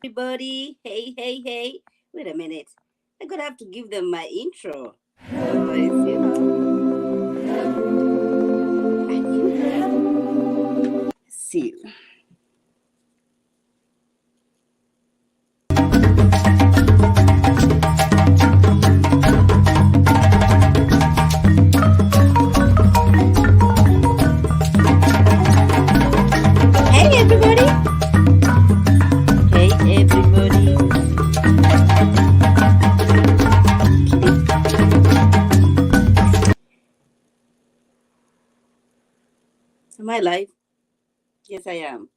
Everybody, hey, hey, hey. Wait a minute. I'm gonna have to give them my intro. Otherwise, are you there? See you. Hey, everybody. Hey, everybody. Am I live? Yes, I am.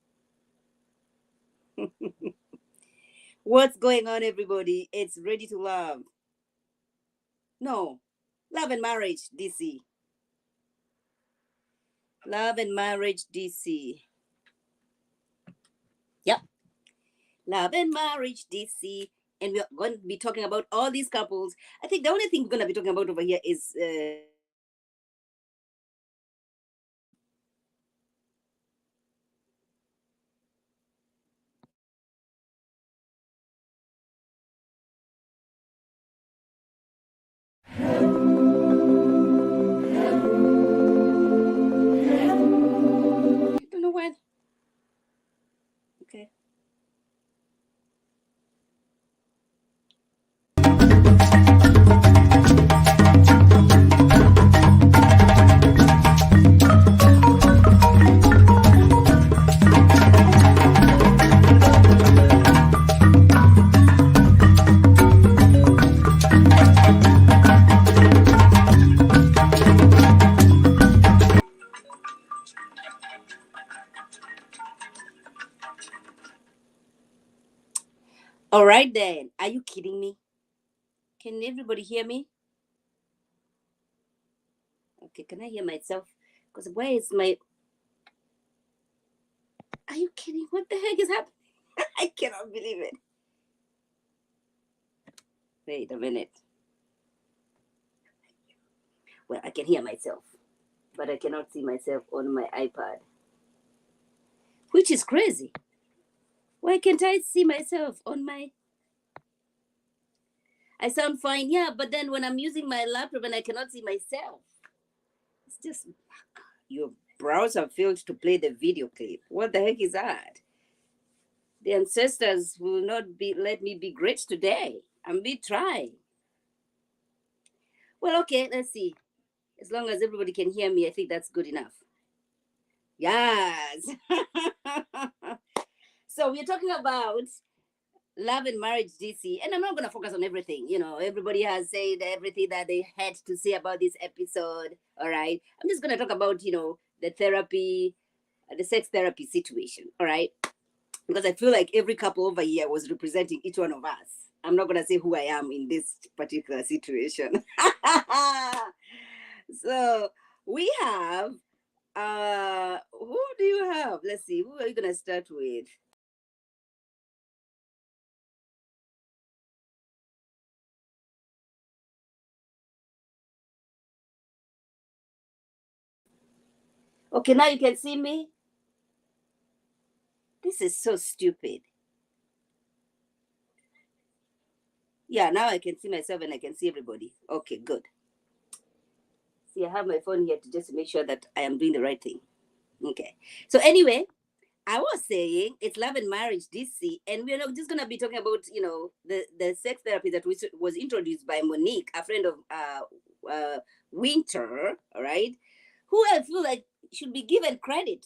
What's going on, everybody? It's Ready to Love. No, Love and Marriage, DC. Love and Marriage, DC. Yep. Love and Marriage, DC. And we're going to be talking about all these couples. I think the only thing we're going to be talking about over here is. I don't know why. Okay. All right, then. Are you kidding me? Can everybody hear me? Okay, can I hear myself? Because where is my. Are you kidding? What the heck is happening? I cannot believe it. Wait a minute. Well, I can hear myself, but I cannot see myself on my iPad, which is crazy. Why can't I see myself on my. I sound fine, yeah, but then when I'm using my laptop and I cannot see myself, it's just. Your browser failed to play the video clip. What the heck is that? The ancestors will not be let me be great today. I'm be trying. Well, okay, let's see. As long as everybody can hear me, I think that's good enough. Yes. So we're talking about love and marriage, DC, and I'm not gonna focus on everything. Everybody has said everything that they had to say about this episode. All right. I'm just gonna talk about the therapy, the sex therapy situation. All right. Because I feel like every couple over here was representing each one of us. I'm not gonna say who I am in this particular situation. So we have who do you have? Let's see, who are you gonna start with? Okay, now you can see me. This is so stupid. Yeah, now I can see myself and I can see everybody. Okay, good. See, I have my phone here to just make sure that I am doing the right thing. Okay. So anyway, I was saying it's love and marriage DC, and we're not just gonna be talking about the sex therapy that was introduced by Monique, a friend of Winter, all right, who I feel like should be given credit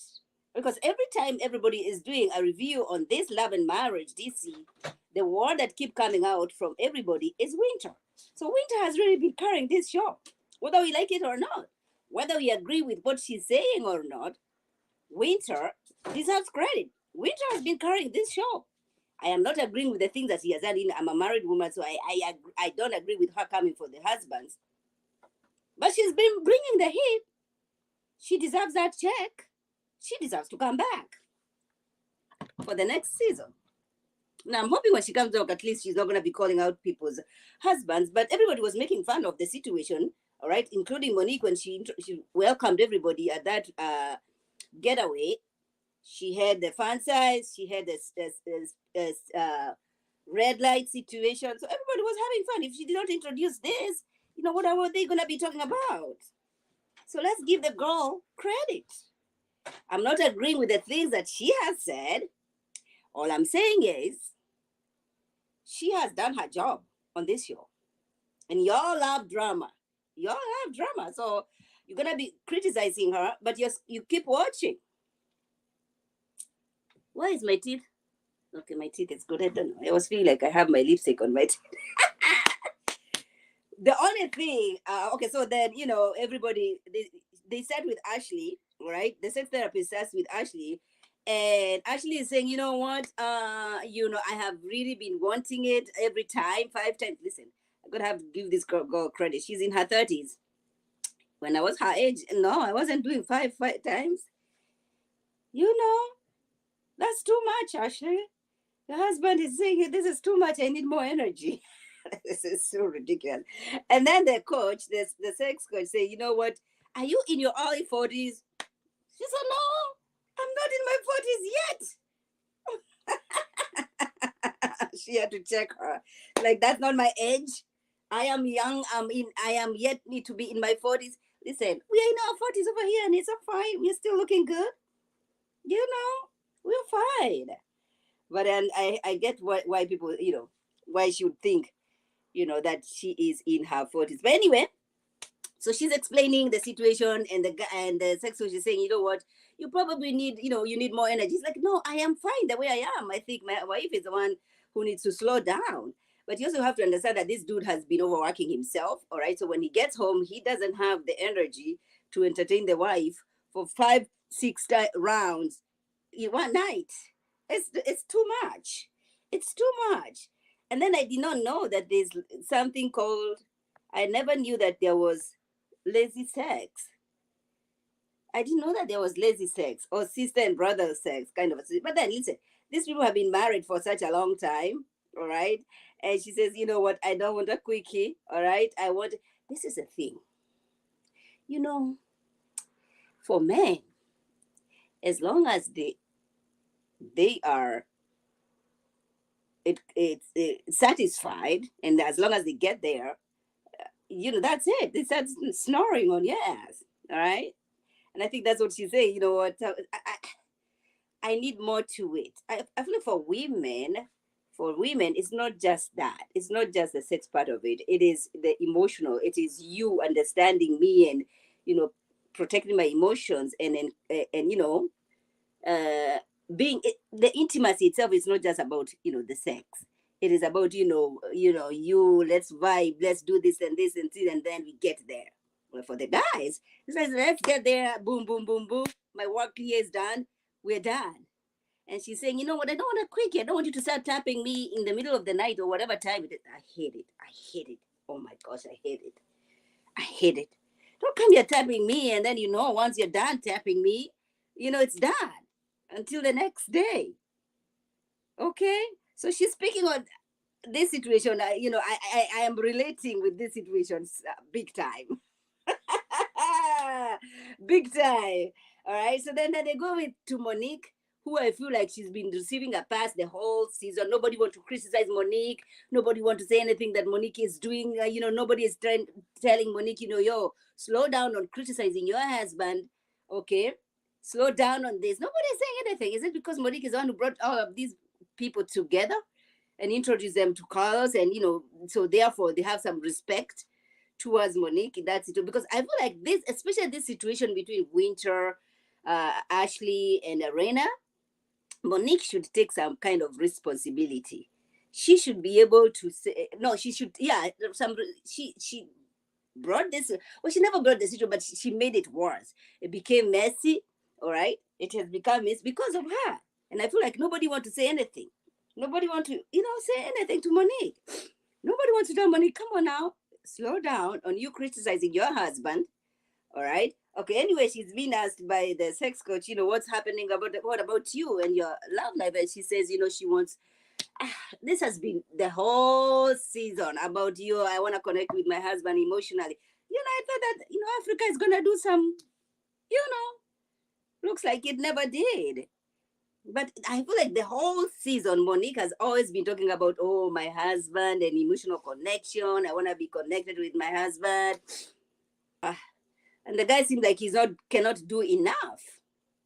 because every time everybody is doing a review on this love and marriage DC, the word that keep coming out from everybody is Winter. So Winter has really been carrying this show, whether we like it or not, whether we agree with what she's saying or not. Winter deserves credit. Winter has been carrying this show. I am not agreeing with the things that he has done. I'm a married woman, so I don't agree with her coming for the husbands. But she's been bringing the heat. She deserves that check. She deserves to come back for the next season. Now I'm hoping when she comes back, at least she's not going to be calling out people's husbands. But everybody was making fun of the situation, all right, including Monique when she welcomed everybody at that getaway. She had the fan size. She had this red light situation. So everybody was having fun. If she did not introduce this, what are they going to be talking about? So let's give the girl credit. I'm not agreeing with the things that she has said. All I'm saying is she has done her job on this show. And y'all love drama. Y'all have drama. So you're going to be criticizing her, but you keep watching. Why is my teeth? Okay, my teeth is good. I don't know. I always feel like I have my lipstick on my teeth. The only thing, okay, so then, everybody, they sat with Ashley, right? The sex therapist sat with Ashley, and Ashley is saying, you know what, I have really been wanting it every time, 5 times. Listen, I'm gonna have to give this girl credit. She's in her 30s. When I was her age, no, I wasn't doing five times. That's too much, Ashley. The husband is saying, this is too much. I need more energy. This is so ridiculous. And then the coach, the sex coach, say, you know what? Are you in your early 40s? She said, no, I'm not in my 40s yet. She had to check her. Like, that's not my age. I am young. I am yet need to be in my 40s. Listen, we are in our 40s over here and it's fine. We're still looking good. We're fine. But then I get why people, why she would think, that she is in her 40s. But anyway, so she's explaining the situation, and the sex coach is saying, you know what, you probably need, you need more energy. It's like, no, I am fine the way I am. I think my wife is the one who needs to slow down. But you also have to understand that this dude has been overworking himself, all right? So when he gets home, he doesn't have the energy to entertain the wife for 5-6 rounds in one night. It's too much. It's too much. And then I did not know that there's something called, I never knew that there was lazy sex. I didn't know that there was lazy sex or sister and brother sex, kind of. But then listen, these people have been married for such a long time, all right? And she says, you know what, I don't want a quickie, all right? This is a thing. For men, as long as they are it's satisfied, and as long as they get there, that's it. They start snoring on your ass, all right? And I think that's what she's saying. You know what? I need more to it. I feel for women, it's not just that. It's not just the sex part of it. It is the emotional. It is you understanding me and, protecting my emotions, and uh, being the intimacy itself is not just about the sex. It is about let's vibe, let's do this and this and this, and then we get there. Well, for the guys, it's like, let's get there, boom, boom, boom, boom. My work here is done. We're done. And she's saying, you know what? I don't want to quickie. I don't want you to start tapping me in the middle of the night or whatever time it is. I hate it. I hate it. Oh my gosh, I hate it. I hate it. Don't come here tapping me, and then once you're done tapping me, it's done until the next day. Okay, so she's speaking on this situation. I am relating with this situation big time. Big time. All right, so then they go to Monique, who I feel like she's been receiving a pass the whole season. Nobody want to criticize Monique. Nobody want to say anything that Monique is doing. Nobody is telling Monique, yo, slow down on criticizing your husband. Okay, slow down on this. Nobody is saying anything. Is it because Monique is the one who brought all of these people together and introduced them to Carlos, and so therefore they have some respect towards Monique in that situation? Because I feel like this, especially this situation between Winter, Ashley, and Arena, Monique should take some kind of responsibility. She should be able to say no. She should, yeah. She brought this. Well, she never brought the situation, but she made it worse. It became messy. All right, it has become messy because of her. And I feel like nobody want to say anything. Nobody want to, say anything to Monique. Nobody wants to tell Monique, come on now, slow down on you criticizing your husband. All right. Okay. Anyway, she's been asked by the sex coach, what's happening what about you and your love life? And she says, she wants, this has been the whole season about you. I want to connect with my husband emotionally. I thought that, Africa is going to do some, looks like it never did. But I feel like the whole season, Monique has always been talking about, oh, my husband and emotional connection. I want to be connected with my husband. Ah, and the guy seems like he's not cannot do enough,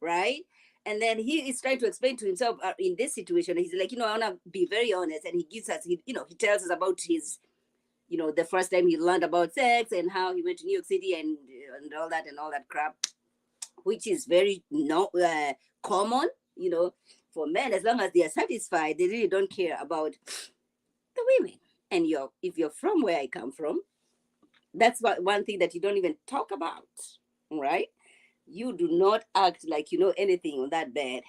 right? And then he is trying to explain to himself in this situation. He's like, I want to be very honest, and he gives us, he tells us about his, the first time he learned about sex and how he went to New York City and all that crap, which is very no common, for men. As long as they are satisfied, they really don't care about the women. And if you're from where I come from, that's one thing that you don't even talk about, right? You do not act like you know anything on that bed.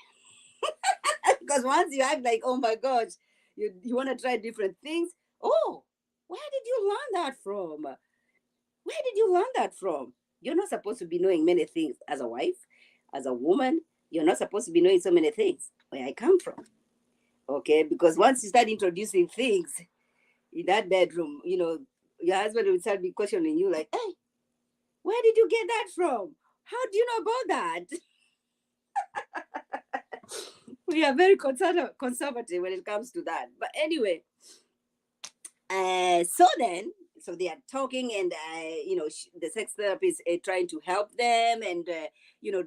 Because once you act like, oh my gosh, you want to try different things. Oh, where did you learn that from? Where did you learn that from? You're not supposed to be knowing many things as a wife, as a woman. You're not supposed to be knowing so many things where I come from. Okay, because once you start introducing things in that bedroom, your husband will start be questioning you like, hey, where did you get that from? How do you know about that? We are very conservative when it comes to that. But anyway, so they are talking, and the sex therapist trying to help them, and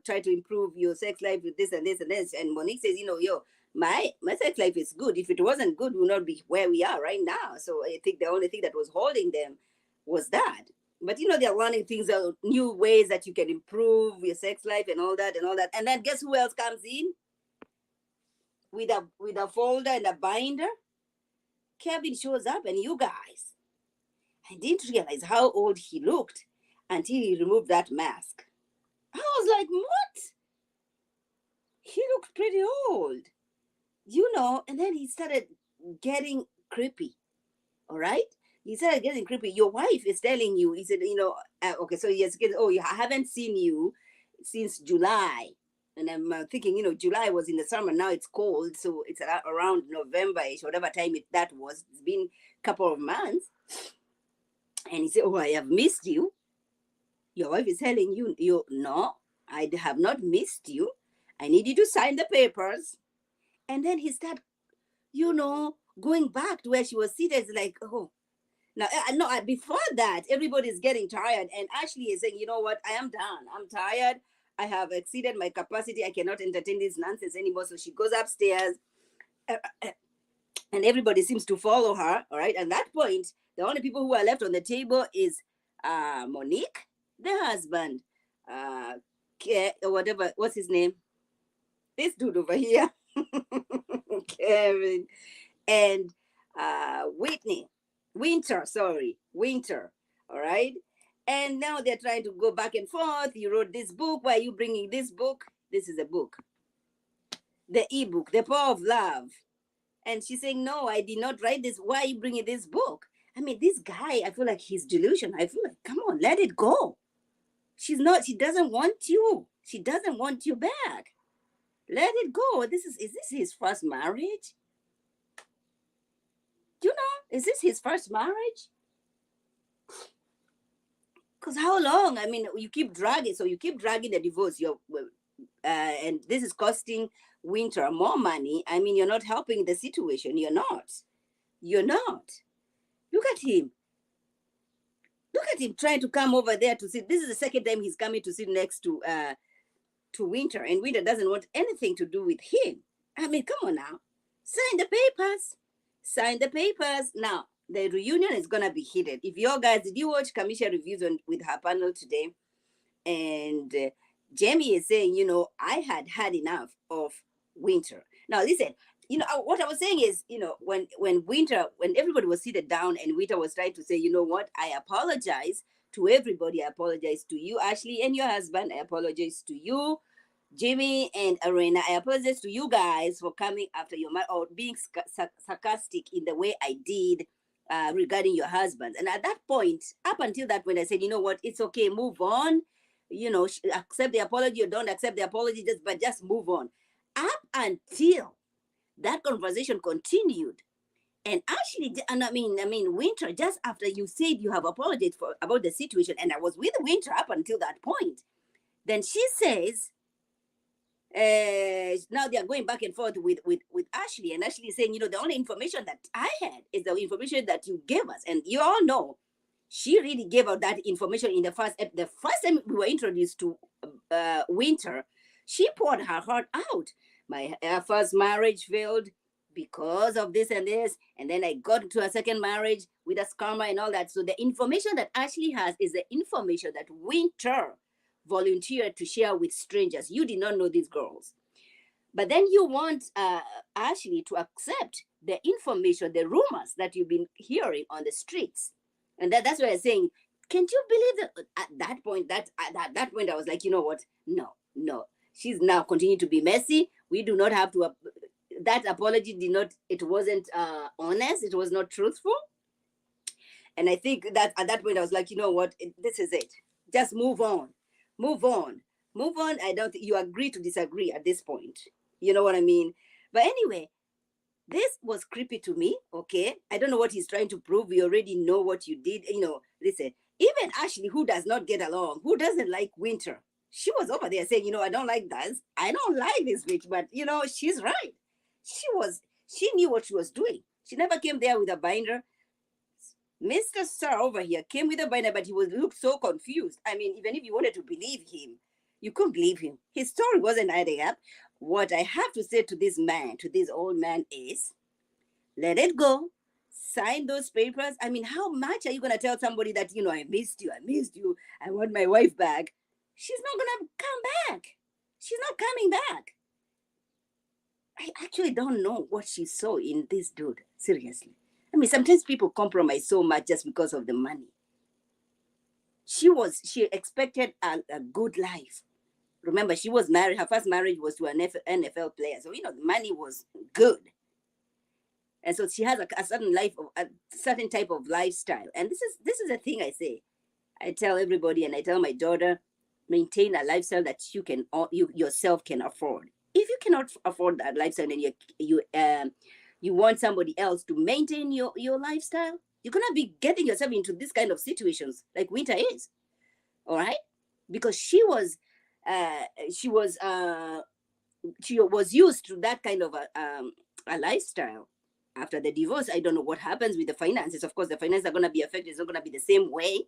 try to improve your sex life with this and this and this. And Monique says, my sex life is good. If it wasn't good, we would not be where we are right now. So I think the only thing that was holding them was that. But they're learning things, new ways that you can improve your sex life and all that and all that. And then guess who else comes in with a folder and a binder? Kevin shows up, and you guys, I didn't realize how old he looked until he removed that mask. I was like, what? He looked pretty old, and then he started getting creepy. All right? He started getting creepy. Your wife is telling you, he said, okay, so yes, oh, yeah, I haven't seen you since July. And I'm thinking, July was in the summer. Now it's cold. So it's around November-ish, whatever time that was. It's been a couple of months. And he said, oh, I have missed you. Your wife is telling you, no, I have not missed you. I need you to sign the papers. And then he started, going back to where she was seated. It's like, oh. Now, no, before that, everybody's getting tired. And Ashley is saying, you know what? I am done. I'm tired. I have exceeded my capacity. I cannot entertain this nonsense anymore. So she goes upstairs. And everybody seems to follow her. All right. At that point, the only people who are left on the table is Monique, the husband, or whatever, what's his name? This dude over here, Kevin, and Winter. All right. And now they're trying to go back and forth. You wrote this book. Why are you bringing this book? This is a book, the ebook, The Power of Love. And she's saying, no, I did not write this. Why are you bringing this book? I mean, this guy, I feel like he's delusional. I feel like, come on, let it go. She doesn't want you. She doesn't want you back. Let it go. Is this his first marriage? Is this his first marriage? Because how long? I mean, you keep dragging. So you keep dragging the divorce. And this is costing Winter more money. I mean, you're not helping the situation. You're not. Look at him. Look at him trying to come over there to sit. This is the second time he's coming to sit next to Winter, and Winter doesn't want anything to do with him. I mean, come on now. Sign the papers. Now, the reunion is going to be heated. If you guys, did you watch Kamisha reviews with her panel today? And Jamie is saying, I had enough of Winter. Now, listen, what I was saying is, when everybody was seated down and Winter was trying to say, you know what, I apologize to everybody. I apologize to you, Ashley, and your husband. I apologize to you, Jimmy and Arena. I apologize to you guys for coming after your man or being sarcastic in the way I did regarding your husband. And at that point, up until that point, I said, you know what, it's okay, move on. Accept the apology or don't accept the apology, just move on. Up until that conversation continued. And actually, Winter, just after you said you have apologized about the situation, and I was with Winter up until that point, then she says, Now they are going back and forth with Ashley, and Ashley is saying, the only information that I had is the information that you gave us, and you all know she really gave out that information in the first time we were introduced to Winter. She poured her heart out. My first marriage failed because of this and this, and then I got into a second marriage with a scammer and all that. So the information that Ashley has is the information that Winter volunteered to share with strangers. You did not know these girls, but then you want Ashley to accept the information, the rumors that you've been hearing on the streets, and that's why I'm saying, can't you believe that at that point, at that point I was like, you know what? No, she's now continuing to be messy. We do not have to. That apology did not. It wasn't honest. It was not truthful. And I think that at that point I was like, you know what? This is it. Just move on. Move on. Move on. I don't think you agree to disagree at this point. You know what I mean? But anyway, this was creepy to me. Okay. I don't know what he's trying to prove. We already know what you did. Listen, even Ashley, who does not get along, who doesn't like Winter, she was over there saying, I don't like that. I don't like this bitch. But, she's right. She knew what she was doing. She never came there with a binder. Mr. Sir over here came with a binder, but he looked so confused. I mean, even if you wanted to believe him, you couldn't believe him. His story wasn't adding up. What I have to say to this man, to this old man, is let it go. Sign those papers. I mean, how much are you going to tell somebody that, I missed you, I want my wife back? She's not going to come back. She's not coming back. I actually don't know what she saw in this dude. Seriously. I mean, sometimes people compromise so much just because of the money. She expected a good life. Remember, she was married. Her first marriage was to an NFL player. So, the money was good. And so she has a certain type of lifestyle. And this is the thing I say. I tell everybody, and I tell my daughter, maintain a lifestyle that you yourself can afford. If you cannot afford that lifestyle, and you want somebody else to maintain your lifestyle, you're gonna be getting yourself into this kind of situations like Winter is. All right, because she was used to that kind of a lifestyle. After the divorce, I don't know what happens with the finances. Of course, the finances are gonna be affected. It's not gonna be the same way.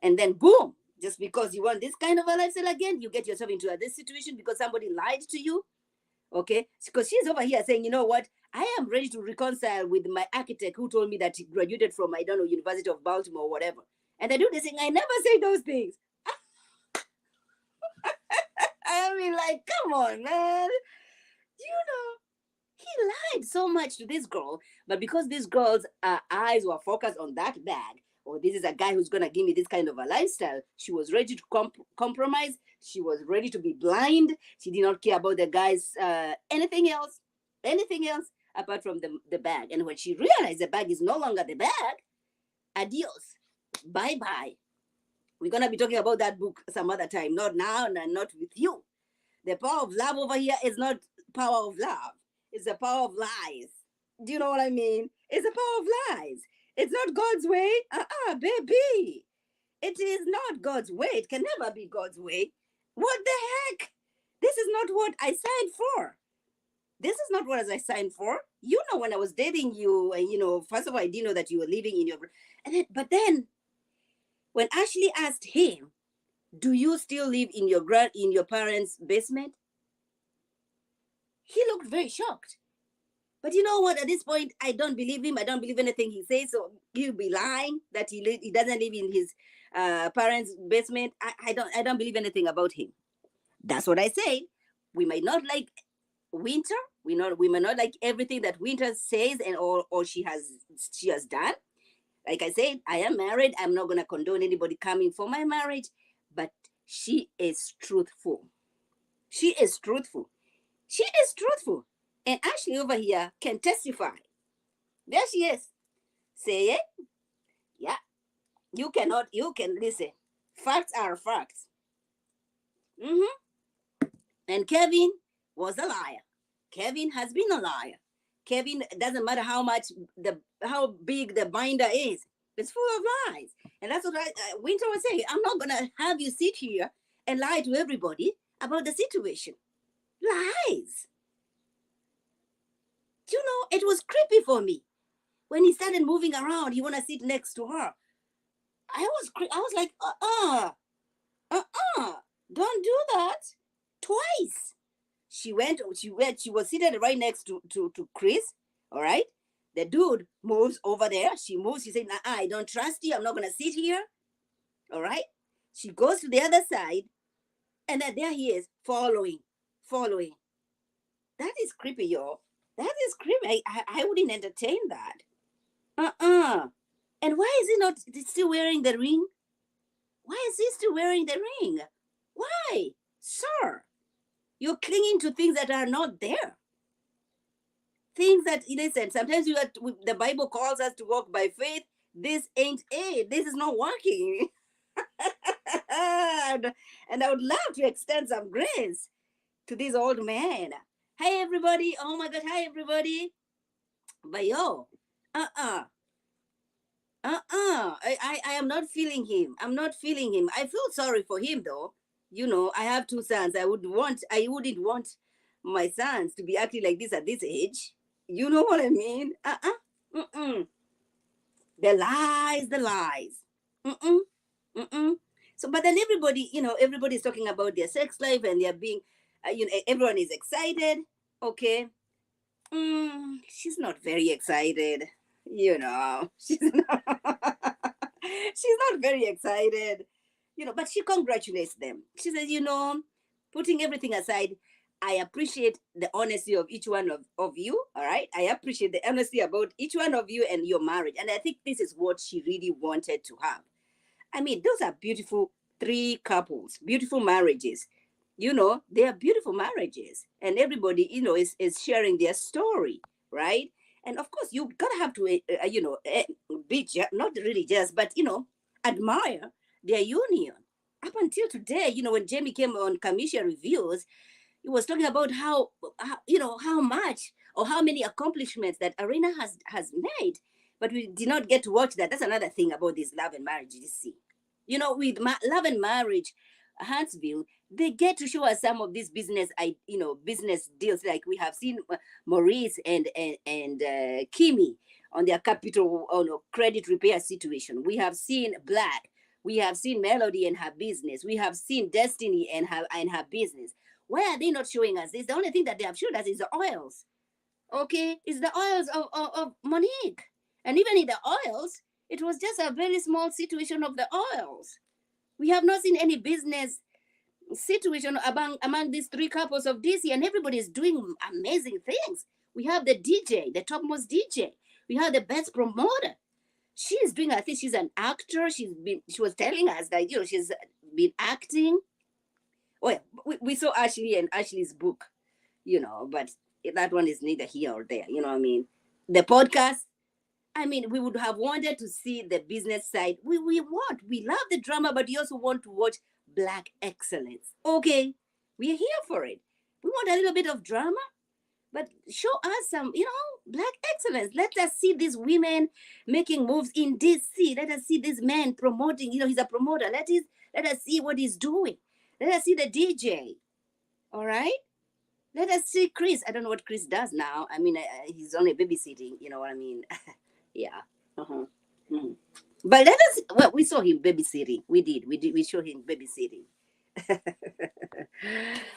And then boom, just because you want this kind of a lifestyle again, you get yourself into this situation because somebody lied to you. Okay, because she's over here saying, you know what, I am ready to reconcile with my architect who told me that he graduated from, I don't know, University of Baltimore or whatever. And the dude is saying, I never say those things. I mean, like, come on, man. He lied so much to this girl, but because this girl's eyes were focused on that bag, or this is a guy who's gonna give me this kind of a lifestyle, she was ready to compromise. She was ready to be blind. She did not care about the guy's anything else apart from the bag. And when she realized the bag is no longer the bag, adios, bye. We're gonna be talking about that book some other time, not now and not with you. The power of love over here is not power of love. It's the power of lies. Do you know what I mean? It's the power of lies. It's not God's way. Baby. It is not God's way. It can never be God's way. What the heck? This is not what I signed for. This is not what I signed for. When I was dating you, and first of all, I didn't know that you were living in your. But then, when Ashley asked him, "Do you still live in your parents' basement?" He looked very shocked. But you know what? At this point, I don't believe him. I don't believe anything he says. So he'll be lying that he doesn't live in his parents' basement. I don't believe anything about him. That's what I say. We might not like Winter. We might not like everything that Winter says or she has done. Like I said, I am married. I'm not gonna condone anybody coming for my marriage, but she is truthful. She is truthful. She is truthful. And Ashley over here can testify. There she is. Say it. Yeah. You can listen. Facts are facts. And Kevin was a liar. Kevin has been a liar. Kevin, doesn't matter how big the binder is. It's full of lies. And that's what Winter was saying. I'm not going to have you sit here and lie to everybody about the situation. Lies. You know, it was creepy for me. When he started moving around, he wanna sit next to her. I was like, uh-uh, don't do that. Twice. She was seated right next to Chris. All right. The dude moves over there. She moves. She said, I don't trust you. I'm not gonna sit here. All right. She goes to the other side, and then there he is, following. That is creepy, yo. That is creepy. I wouldn't entertain that. Uh-uh. And why is he not still wearing the ring? Why is he still wearing the ring? Why? Sir, you're clinging to things that are not there. Things that, listen, sometimes the Bible calls us to walk by faith. This ain't it. This is not working. And I would love to extend some grace to this old man. Hi, everybody. Oh my God. Hi, everybody. But yo, uh-uh. I am not feeling him. I'm not feeling him. I feel sorry for him though. You know, I have two sons. I wouldn't want my sons to be acting like this at this age. You know what I mean? Mm-mm. The lies. Mm-mm. Mm-mm. So, but then everybody's talking about their sex life and they're being, everyone is excited. Okay. She's not very excited. She's not. She's not very excited. But she congratulates them. She says, putting everything aside, I appreciate the honesty of each one of you. All right. I appreciate the honesty about each one of you and your marriage. And I think this is what she really wanted to have. I mean, those are beautiful three couples, beautiful marriages. They are beautiful marriages. And everybody, is sharing their story, right? And of course, you gotta have to, not really just, but, admire their union. Up until today, when Jamie came on Commission Reviews, he was talking about how much or how many accomplishments that Arena has made, but we did not get to watch that. That's another thing about this Love and Marriage. You see, with Love and Marriage, Huntsville, they get to show us some of these business deals, like we have seen Maurice and Kimi on their capital credit repair situation. We have seen Black. We have seen Melody and her business. We have seen Destiny and her business. Why are they not showing us this? The only thing that they have showed us is the oils. Okay, it's the oils of Monique. And even in the oils, it was just a very small situation of the oils. We have not seen any business situation among these three couples of DC, and everybody is doing amazing things. We have the DJ, the topmost DJ. We have the best promoter. She is doing, I think she's an actor. She was telling us that, she's been acting. Well, we saw Ashley and Ashley's book, but that one is neither here or there. You know what I mean? The podcast, I mean, we would have wanted to see the business side. We love the drama, but we also want to watch Black excellence. Okay, we're here for it. We want a little bit of drama, but show us some, Black excellence. Let us see these women making moves in DC. Let us see this man promoting. He's a promoter. Let us see what he's doing. Let us see the DJ. All right. Let us see Chris. I don't know what Chris does now. I mean, he's only babysitting. You know what I mean? Yeah. Uh-huh. Mm. But we saw him babysitting. We did. We showed him babysitting.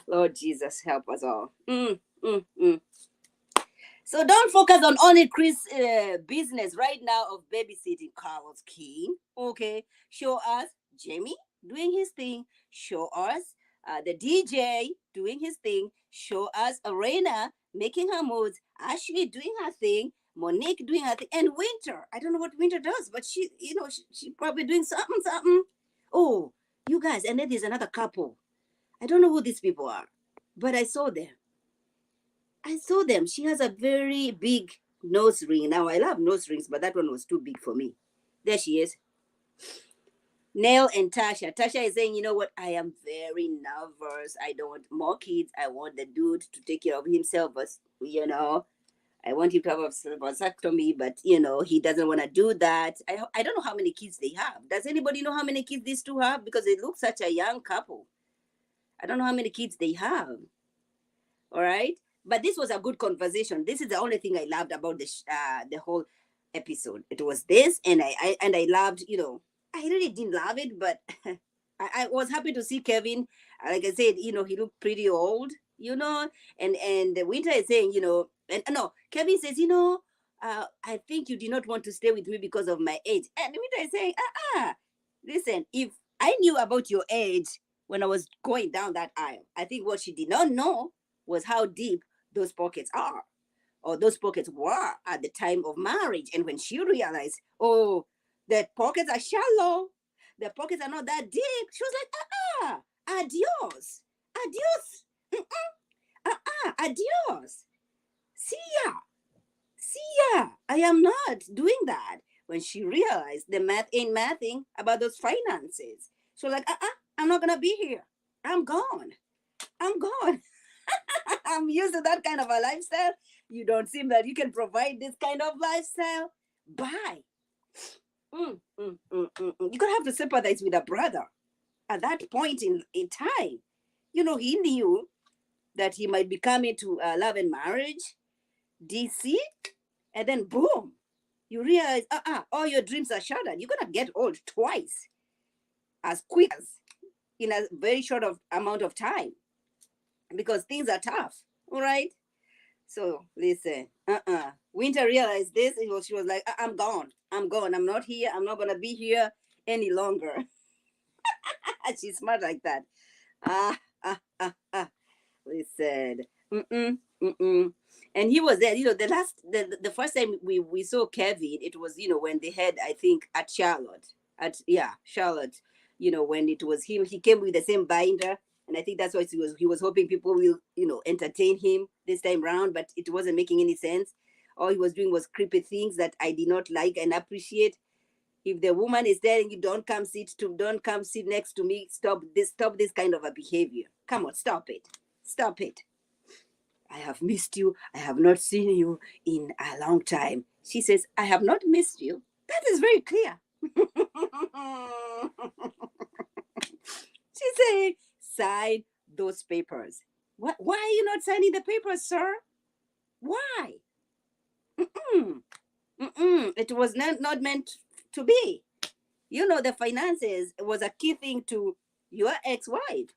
Lord Jesus, help us all. So don't focus on only Chris' business right now of babysitting Carlos King. Okay. Show us Jamie doing his thing. Show us the DJ doing his thing. Show us Arena making her moves. Ashley doing her thing. Monique doing her thing. And Winter. I don't know what Winter does, but she probably doing something. Oh, you guys. And then there's another couple. I don't know who these people are, but I saw them. She has a very big nose ring. Now, I love nose rings, but that one was too big for me. There she is. Nell and Tasha. Tasha is saying, you know what? I am very nervous. I don't want more kids. I want the dude to take care of himself. But, I want him to have a vasectomy, but, he doesn't want to do that. I don't know how many kids they have. Does anybody know how many kids these two have? Because they look such a young couple. I don't know how many kids they have. All right. But this was a good conversation. This is the only thing I loved about the whole episode. It was this, and I loved, I really didn't love it, but I was happy to see Kevin. Like I said, he looked pretty old, and Winter is saying, and no, Kevin says, I think you did not want to stay with me because of my age. And Winter is saying, listen, if I knew about your age when I was going down that aisle, I think what she did not know was how deep those pockets are, or those pockets were at the time of marriage. And when she realized, oh, the pockets are shallow, the pockets are not that deep, she was like, adios, adios, adios, see ya, see ya. I am not doing that. When she realized the math ain't mathing about those finances, she was like, I'm not gonna be here. I'm gone. I'm gone. I'm used to that kind of a lifestyle. You don't seem that you can provide this kind of lifestyle. Bye. You're gonna have to sympathize with a brother at that point in time. He knew that he might be coming to love and marriage, DC, and then boom, you realize, all your dreams are shattered. You're gonna get old twice, as quick as in a very short amount of time, because things are tough. All right. So listen, Winter realized this. She was like, I'm gone. I'm gone. I'm not here. I'm not gonna be here any longer. She's smart like that. Ah, ah, ah, ah. Listen, and he was there. The first time we saw Kevin, it was when they had, I think, at Charlotte, Charlotte. When it was him, he came with the same binder. And I think that's why he was hoping people will, entertain him this time round, but it wasn't making any sense. All he was doing was creepy things that I did not like and appreciate. If the woman is telling you don't come sit next to me, stop this kind of a behavior. Come on, stop it. Stop it. I have missed you. I have not seen you in a long time. She says, I have not missed you. That is very clear. She said, sign those papers. Why are you not signing the papers, sir? Why? It was not meant to be. The finances was a key thing to your ex-wife.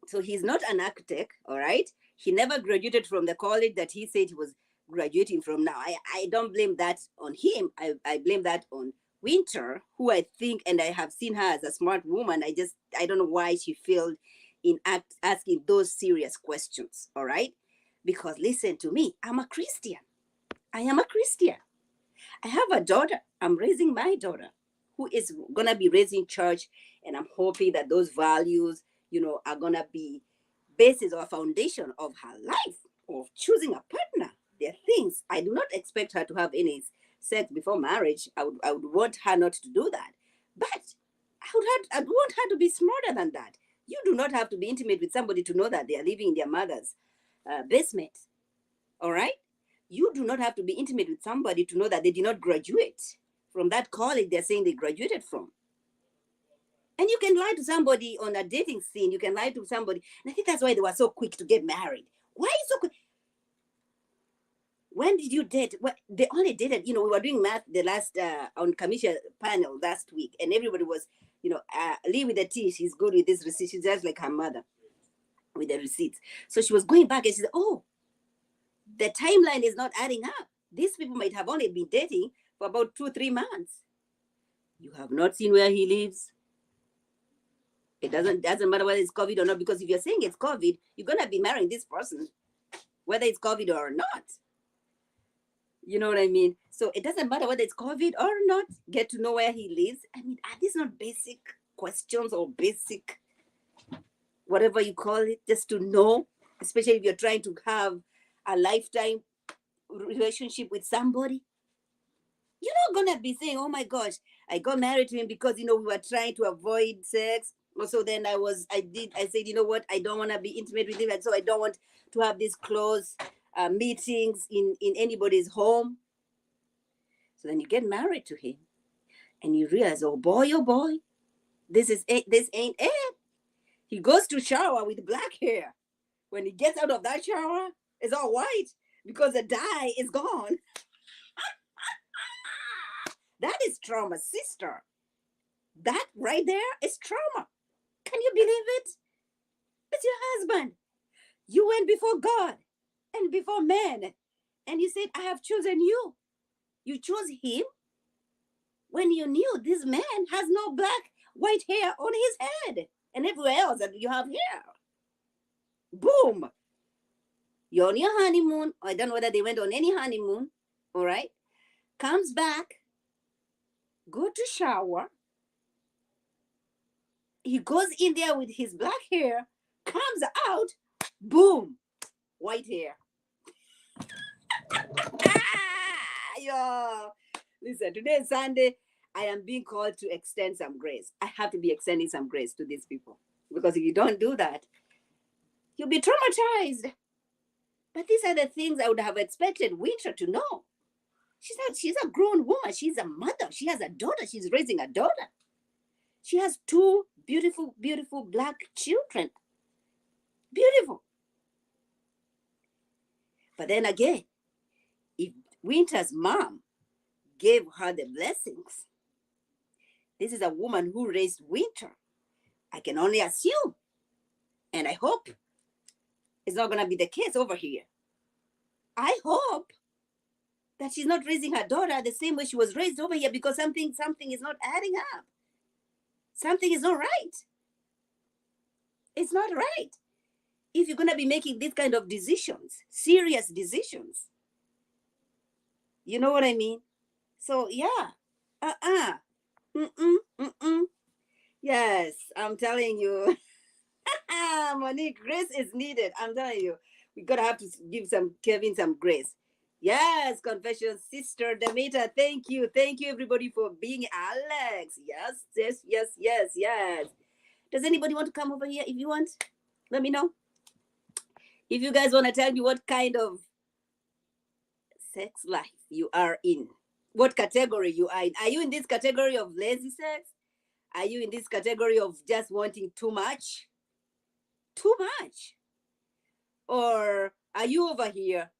So he's not an architect, all right? He never graduated from the college that he said he was graduating from now. I don't blame that on him. I blame that on Winter, who I think, and I have seen her as a smart woman. I don't know why she failed in asking those serious questions, all right? Because listen to me, I'm a Christian. I am a Christian. I have a daughter. I'm raising my daughter who is going to be raised in church. And I'm hoping that those values, are going to be basis or foundation of her life, of choosing a partner. There are things I do not expect her to have any sex before marriage. I would want her not to do that. But I'd want her to be smarter than that. You do not have to be intimate with somebody to know that they are living in their mother's basement. All right? You do not have to be intimate with somebody to know that they did not graduate from that college they're saying they graduated from. And you can lie to somebody on a dating scene. You can lie to somebody. And I think that's why they were so quick to get married. Why so quick? When did you date? Well, they only dated, we were doing math the last on commission panel last week. And everybody was, Lee with the T, she's good with this receipt. She's just like her mother with the receipts. So she was going back and she said, oh, the timeline is not adding up. These people might have only been dating for about 2-3 months. You have not seen where he lives. It doesn't matter whether it's COVID or not, because if you're saying it's COVID, you're going to be marrying this person, whether it's COVID or not. You know what I mean? So it doesn't matter whether it's COVID or not. Get to know where he lives. I mean, are these not basic questions or basic, whatever you call it, just to know, especially if you're trying to have a lifetime relationship with somebody? You're not gonna be saying, oh my gosh, I got married to him because we were trying to avoid sex. So then I said, you know what, I don't want to be intimate with him, and so I don't want to have these close meetings in anybody's home. So then you get married to him and you realize, oh boy, this ain't it. He goes to shower with black hair. When he gets out of that shower, it's all white because the dye is gone. That is trauma, sister. That right there is trauma. Can you believe it? It's your husband. You went before God and before man, and you said, I have chosen you. You chose him when you knew this man has no white hair on his head and everywhere else that you have hair. Boom. You're on your honeymoon. I don't know whether they went on any honeymoon. All right. Comes back, go to shower. He goes in there with his black hair, comes out, boom, white hair. Yo, listen, today is Sunday. I am being called to extend some grace. I have to be extending some grace to these people, because if you don't do that, you'll be traumatized. But these are the things I would have expected Winter to know. She's a grown woman. She's a mother. She has a daughter. She's raising a daughter. She has 2 beautiful, beautiful black children. Beautiful. But then again, if Winter's mom gave her the blessings, this is a woman who raised Winter. I can only assume, and I hope it's not going to be the case over here. I hope that she's not raising her daughter the same way she was raised over here, because something is not adding up. Something is not right. It's not right. If you're going to be making this kind of decisions, serious decisions, you know what I mean? So, yeah. Yes, I'm telling you. Monique, grace is needed. I'm telling you. We got to have to give Kevin some grace. Yes, confession, Sister Demeter. Thank you. Thank you, everybody, for being Alex. Yes. Does anybody want to come over here? If you want, let me know. If you guys want to tell me what kind of sex life you are in, what category you are in. Are you in this category of lazy sex? Are you in this category of just wanting too much? Too much? Or are you over here?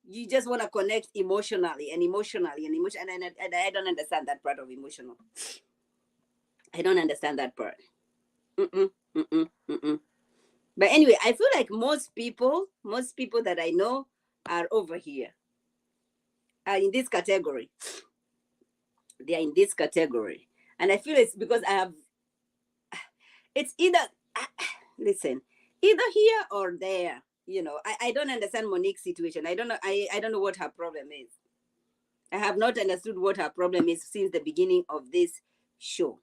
You just want to connect emotionally, and I don't understand that part of emotional. I don't understand that part. But anyway, I feel like most people that I know are over here, are in this category. They are in this category. And I feel it's because it's either, listen, either here or there. You know, I don't understand Monique's situation. I don't know what her problem is. I have not understood what her problem is since the beginning of this show.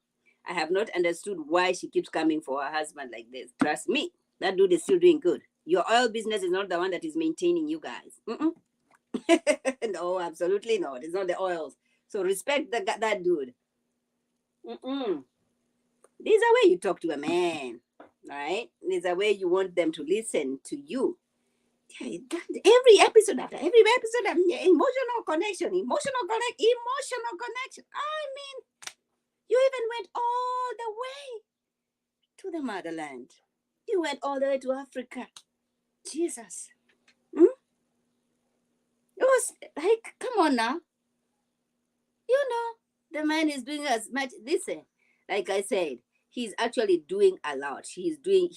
I have not understood why she keeps coming for her husband like this. Trust me, that dude is still doing good. Your oil business is not the one that is maintaining you guys. No, absolutely not. It's not the oils. So respect that dude. This is a way you talk to a man, right? This is a way you want them to listen to you. Every episode after emotional connection. I mean, you even went all the way to the motherland. You went all the way to Africa. Jesus. It was like, come on now. You know, the man is doing as much. Listen, like I said, he's actually doing a lot. He's doing.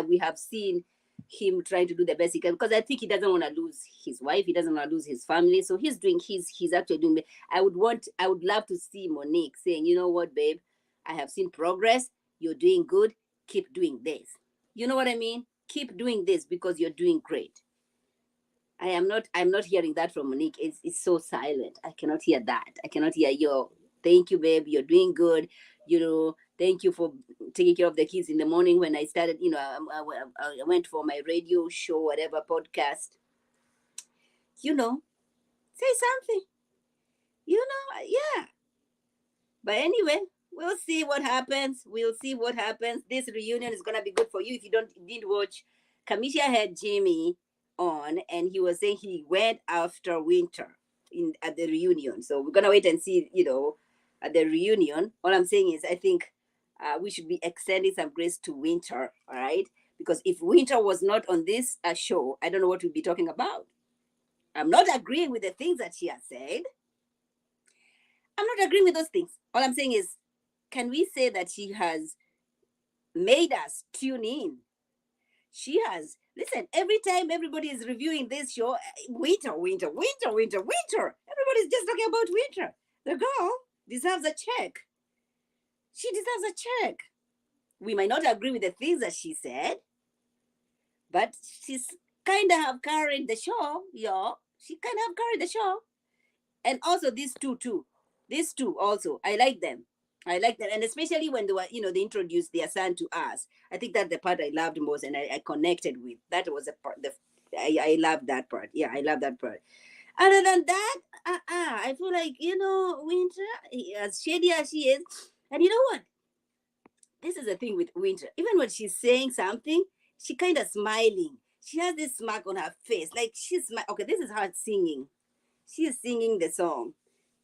We have seen him trying to do the best he can, because I think he doesn't want to lose his wife. He doesn't want to lose his family. So he's actually doing. I would love to see Monique saying, you know what, babe, I have seen progress. You're doing good. Keep doing this. You know what I mean? Keep doing this because you're doing great. I'm not hearing that from Monique. It's so silent. I cannot hear that. I cannot hear, yo, thank you, babe. You're doing good. You know, thank you for taking care of the kids in the morning when I started, you know, I went for my radio show, whatever, podcast. You know, say something. You know, yeah. But anyway, we'll see what happens. This reunion is going to be good for you. If you didn't watch, Kamisha had Jimmy on, and he was saying he went after Winter at the reunion. So we're gonna wait and see, you know, at the reunion. All I'm saying is I think we should be extending some grace to Winter, all right? Because if Winter was not on this show, I don't know what we'd be talking about. I'm not agreeing with the things that she has said. I'm not agreeing with those things. All I'm saying is, can we say that she has made us tune in? She has. Listen, every time everybody is reviewing this show, winter, winter, winter, winter, winter. Everybody's just talking about winter. The girl deserves a check. She deserves a check. We might not agree with the things that she said, but she's kind of have carried the show, yo. She kind of have carried the show. And also these two too. These two also. I like them. I like that. And especially when they were, they introduced their son to us. I think that's the part I loved most and I connected with. That was a part. I love that part. Yeah, I love that part. Other than that, I feel like, Winter, as shady as she is, and you know what? This is the thing with Winter. Even when she's saying something, she kind of smiling. She has this smirk on her face. Like okay, this is her singing. She is singing the song,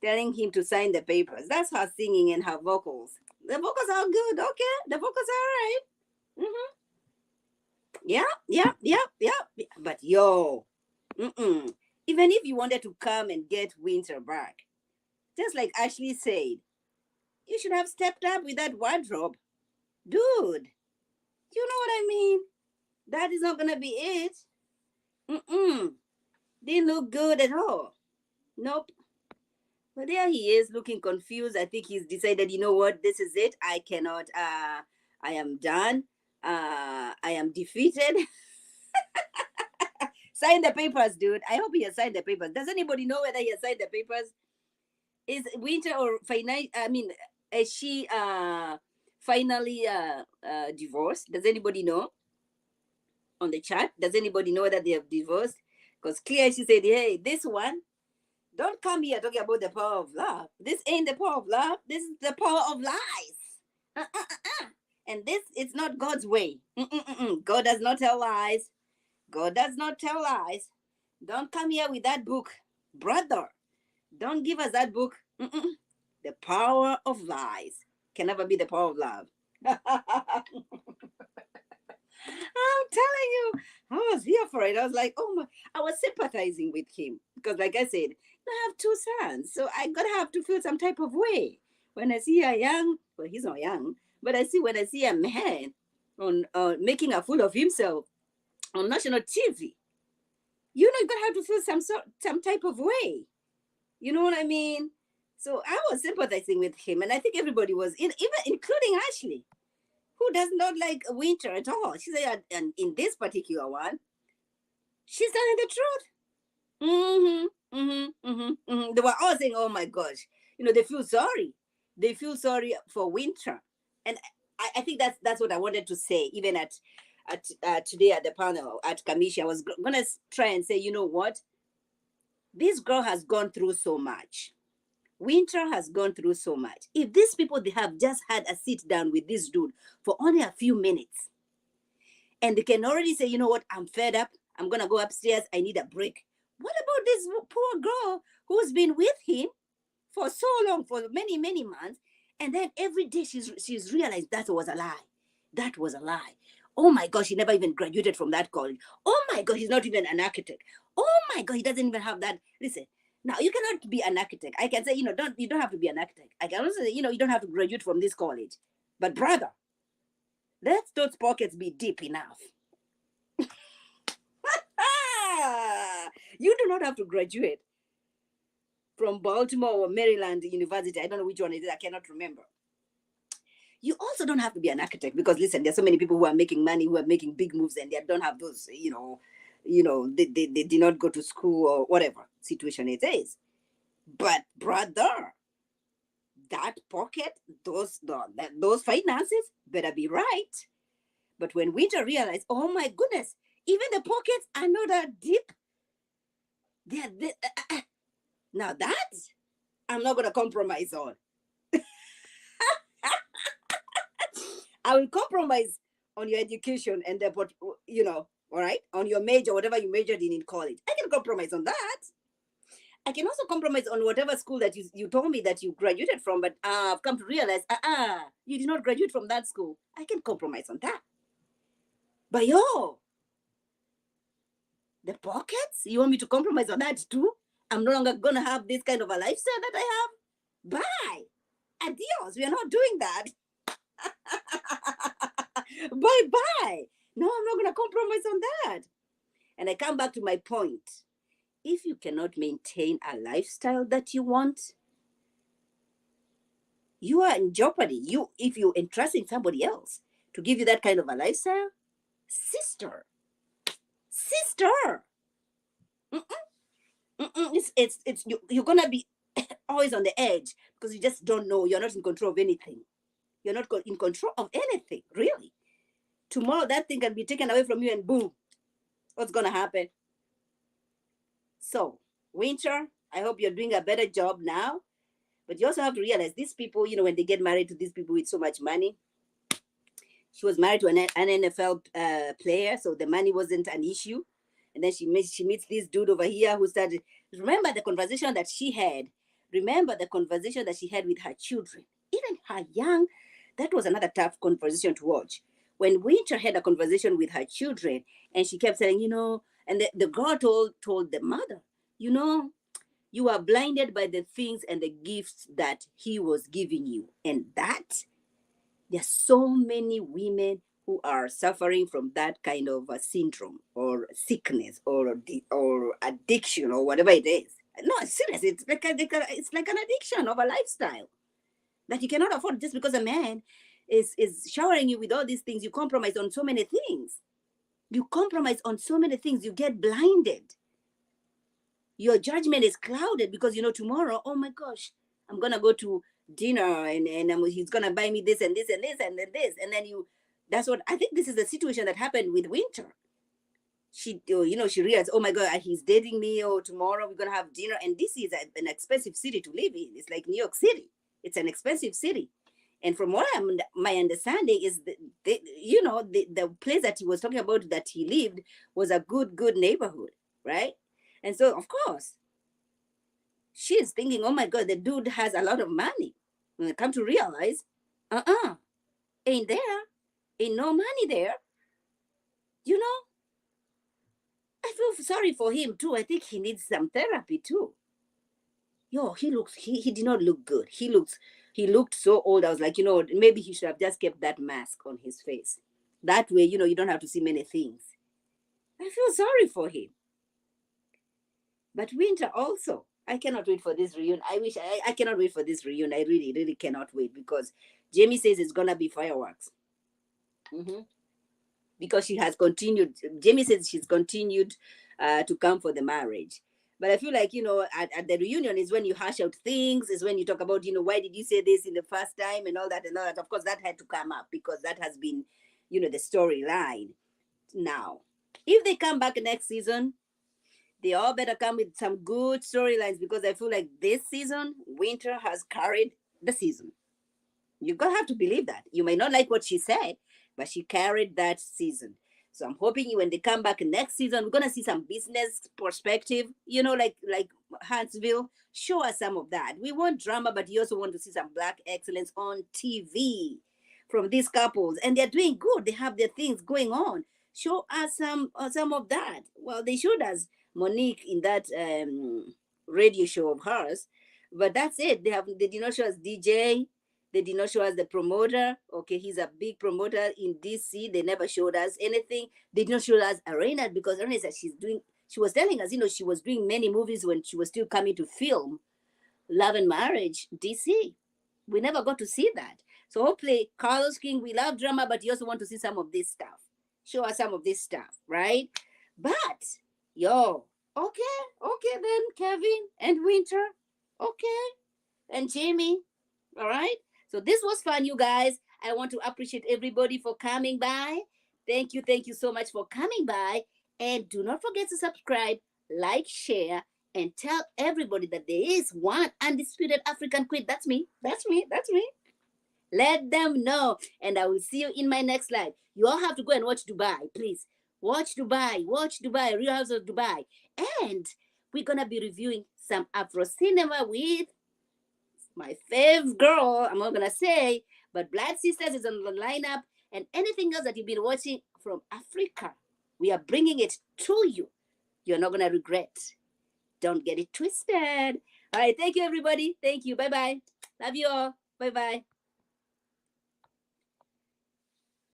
telling him to sign the papers. That's her singing and her vocals. The vocals are good. Okay, the vocals are all right. Mm-hmm. Yeah. But even if you wanted to come and get Winter back, just like Ashley said, you should have stepped up with that wardrobe. Dude, you know what I mean? That is not gonna be it. Didn't look good at all. Nope. But there he is looking confused. I think he's decided, you know what, this is it. I cannot, I am done. I am defeated. Sign the papers, dude. I hope he has signed the papers. Does anybody know whether he has signed the papers? Is Winter or is she finally divorced? Does anybody know? On the chat, does anybody know that they have divorced? Because clearly she said, hey, this one, don't come here talking about the power of love. This ain't the power of love. This is the power of lies. And this is not God's way. God does not tell lies. God does not tell lies. Don't come here with that book, brother. Don't give us that book. The power of lies can never be the power of love. I'm telling you, I was here for it. I was like, oh my, I was sympathizing with him because, like I said, I have two sons, so I gotta have to feel some type of way when I see a young. Well, he's not young, but when I see a man on making a fool of himself on national TV. You're gonna have to feel some type of way. You know what I mean? So I was sympathizing with him, and I think everybody was, even including Ashley, who does not like Winter at all. She said, and in this particular one, she's telling the truth. They were all saying, "Oh my gosh," they feel sorry. They feel sorry for Winter, and I think that's what I wanted to say. Even at today at the panel at Kamishi, I was gonna try and say, you know what? This girl has gone through so much. Winter has gone through so much. If these people, they have just had a sit down with this dude for only a few minutes, and they can already say, you know what, I'm fed up. I'm gonna go upstairs. I need a break. What about this poor girl who's been with him for so long, for many, many months, and then every day she's realized that was a lie. That was a lie. Oh my gosh, he never even graduated from that college. Oh my God, he's not even an architect. Oh my God, he doesn't even have that. Listen, now you cannot be an architect. I can say, you don't have to be an architect. I can also say, you don't have to graduate from this college. But brother, let those pockets be deep enough. You do not have to graduate from Baltimore or Maryland University. I don't know which one it is. I cannot remember. You also don't have to be an architect because, listen, there's so many people who are making money, who are making big moves, and they don't have those, they did not go to school or whatever situation it is. But brother, that pocket, those finances better be right. But when Winter realized, oh my goodness, even the pockets are not that deep. Now that I'm not going to compromise on. I will compromise on your education and all right, on your major, whatever you majored in college. I can compromise on that. I can also compromise on whatever school that you told me that you graduated from, but I've come to realize, you did not graduate from that school. I can compromise on that. But yo, the pockets, you want me to compromise on that too? I'm no longer gonna have this kind of a lifestyle that I have. Bye. Adios. We are not doing that. Bye bye. No, I'm not gonna compromise on that. And I come back to my point. If you cannot maintain a lifestyle that you want, you are in jeopardy. If you're entrusting somebody else to give you that kind of a lifestyle, sister, you're gonna be always on the edge because you just don't know. You're not in control of anything. You're not in control of anything, really. Tomorrow that thing can be taken away from you, and boom, what's gonna happen? So, Winter, I hope you're doing a better job now. But you also have to realize these people, when they get married to these people with so much money, she was married to an NFL player, so the money wasn't an issue. And then she meets this dude over here who started. Remember the conversation that she had. Remember the conversation that she had with her children, even her young. That was another tough conversation to watch. When Winter had a conversation with her children, and she kept saying, and the girl told the mother, you are blinded by the things and the gifts that he was giving you, and that there's so many women who are suffering from that kind of a syndrome or sickness or addiction or whatever it is. No, seriously, it's like an addiction of a lifestyle that you cannot afford just because a man is showering you with all these things. You compromise on so many things. You compromise on so many things. You get blinded. Your judgment is clouded because tomorrow, oh my gosh, I'm gonna go to dinner and he's gonna buy me this and this and this and then this, and then that's what I think. This is the situation that happened with Winter. She she realized, oh my god, he's dating me, or tomorrow we're gonna have dinner. And DC is an expensive city to live in. It's like New York City. It's an expensive city. And from what my understanding is that the place that he was talking about that he lived was a good neighborhood, right? And so of course she's thinking, oh my god, the dude has a lot of money. When I come to realize, ain't no money there. I feel sorry for him too. I think he needs some therapy too. He did not look good. He looked so old. I was like, maybe he should have just kept that mask on his face. That way, you don't have to see many things. I feel sorry for him. But Winter also, I cannot wait for this reunion. I cannot wait for this reunion. I really, really cannot wait because Jamie says it's gonna be fireworks. Because she has continued. Jamie says she's continued to come for the marriage. But I feel like, at the reunion is when you hash out things, is when you talk about, why did you say this in the first time and all that and all that. Of course, that had to come up because that has been, the storyline. Now, if they come back next season, they all better come with some good storylines because I feel like this season, Winter has carried the season. You're going to have to believe that. You may not like what she said, but she carried that season. So I'm hoping when they come back next season, we're going to see some business perspective, like Huntsville. Show us some of that. We want drama, but you also want to see some Black excellence on TV from these couples. And they're doing good. They have their things going on. Show us some of that. Well, they showed us Monique in that radio show of hers, but that's it. They did not show us DJ. They did not show us the promoter. Okay, he's a big promoter in DC. They never showed us anything. They did not show us Arena because Arena said she was telling us, she was doing many movies when she was still coming to film Love and Marriage DC. We never got to see that. So hopefully, Carlos King, we love drama, but you also want to see some of this stuff. Show us some of this stuff, right? But, okay then, Kevin and Winter, okay, and Jamie, all right? So this was fun, you guys. I want to appreciate everybody for coming by. Thank you so much for coming by. And do not forget to subscribe, like, share, and tell everybody that there is one undisputed African queen. That's me. Let them know. And I will see you in my next live. You all have to go and watch Dubai, please. Watch Dubai, Real House of Dubai. And we're going to be reviewing some Afro cinema with my fave girl, I'm not going to say, but Blood Sisters is on the lineup. And anything else that you've been watching, from Africa. We are bringing it to you. You're not going to regret. Don't get it twisted. All right. Thank you, everybody. Thank you. Bye bye. Love you all. Bye bye.